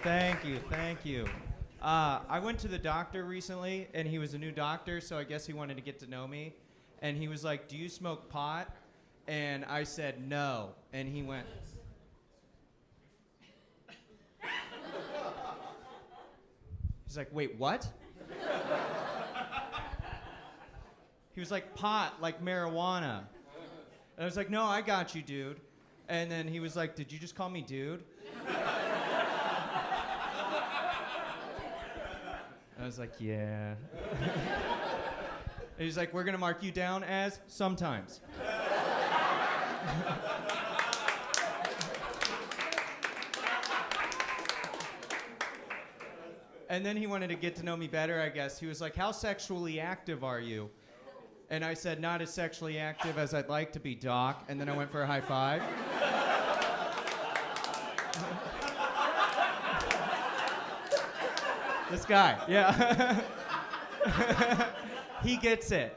Thank you, thank you. I went to the doctor recently, and he was a new doctor, so I guess he wanted to get to know me. And he was like, "Do you smoke pot?" And I said, "No." And he went, he's like, "Wait, what?" He was like, "Pot, like marijuana." And I was like, "No, I got you, dude." And then he was like, "Did you just call me dude?" I was like, "Yeah." And he's like, "We're gonna mark you down as sometimes." And then he wanted to get to know me better, I guess. He was like, "How sexually active are you?" And I said, "Not as sexually active as I'd like to be, Doc." And then I went for a high five. This guy, yeah. He gets it.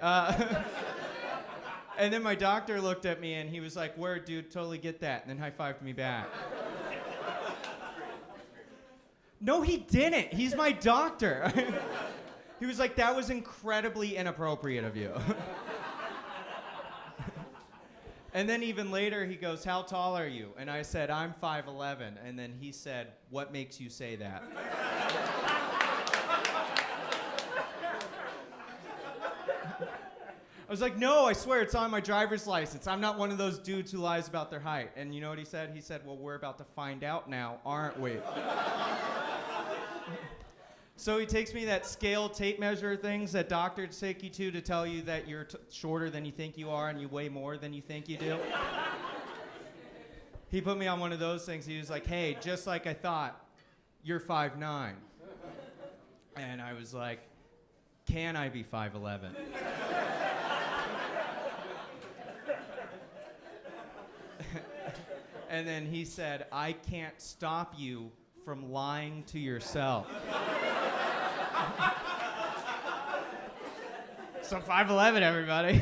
And then my doctor looked at me and he was like, "Word, dude, totally get that." And then high-fived me back. No, he didn't. He's my doctor. He was like, "That was incredibly inappropriate of you." And then even later he goes, "How tall are you?" And I said, "I'm 5'11". And then he said, "What makes you say that?" I was like, "No, I swear it's on my driver's license. I'm not one of those dudes who lies about their height." And you know what he said? He said, "Well, we're about to find out now, aren't we?" So he takes me that scale tape measure things that doctors take you to tell you that you're shorter than you think you are and you weigh more than you think you do. He put me on one of those things. He was like, "Hey, just like I thought, you're 5'9". And I was like, "Can I be 5'11"? And then he said, "I can't stop you from lying to yourself." So 5'11", everybody.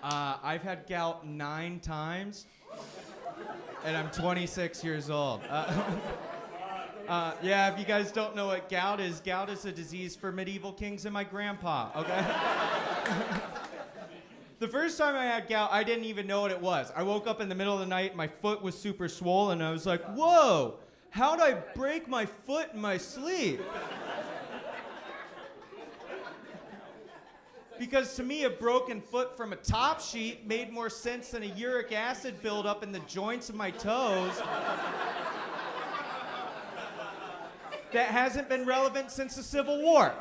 I've had gout 9 times, and I'm 26 years old. Yeah, if you guys don't know what gout is a disease for medieval kings and my grandpa, okay? The first time I had gout, I didn't even know what it was. I woke up in the middle of the night, my foot was super swollen, and I was like, "Whoa, how'd I break my foot in my sleep?" Because to me, a broken foot from a top sheet made more sense than a uric acid buildup in the joints of my toes. That hasn't been relevant since the Civil War.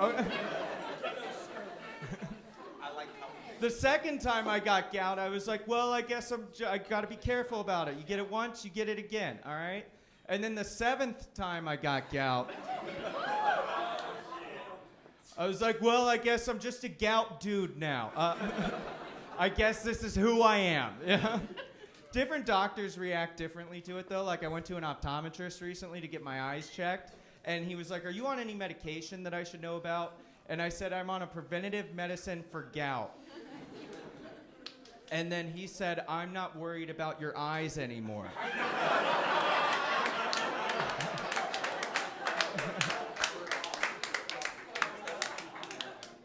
The second time I got gout, I was like, "Well, I guess I gotta be careful about it. You get it once, you get it again, all right?" And then the 7th time I got gout, I was like, "Well, I guess I'm just a gout dude now. I guess this is who I am." Yeah. Different doctors react differently to it, though. Like, I went to an optometrist recently to get my eyes checked, and he was like, "Are you on any medication that I should know about?" And I said, "I'm on a preventative medicine for gout." And then he said, "I'm not worried about your eyes anymore."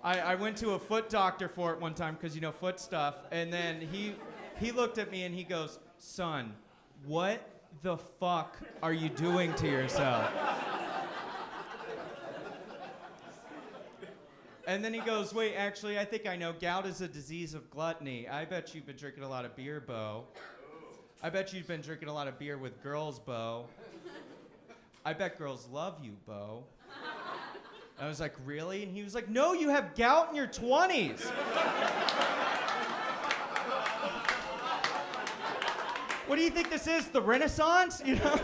I went to a foot doctor for it one time because, you know, foot stuff. And then he looked at me and he goes, "Son, what the fuck are you doing to yourself?" And then he goes, "Wait, actually, I think I know. Gout is a disease of gluttony. I bet you've been drinking a lot of beer, Bo. I bet you've been drinking a lot of beer with girls, Bo. I bet girls love you, Bo." I was like, "Really?" And he was like, "No, you have gout in your 20s. What do you think this is, the Renaissance? You know?"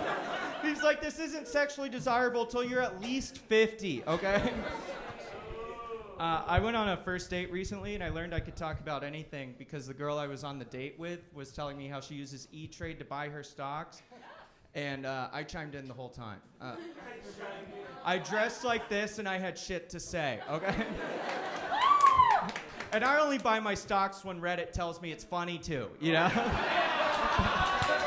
He's like, "This isn't sexually desirable till you're at least 50, okay?" I went on a first date recently, and I learned I could talk about anything because the girl I was on the date with was telling me how she uses E-Trade to buy her stocks, and I chimed in the whole time. I dressed like this, and I had shit to say, okay? And I only buy my stocks when Reddit tells me it's funny too, you know?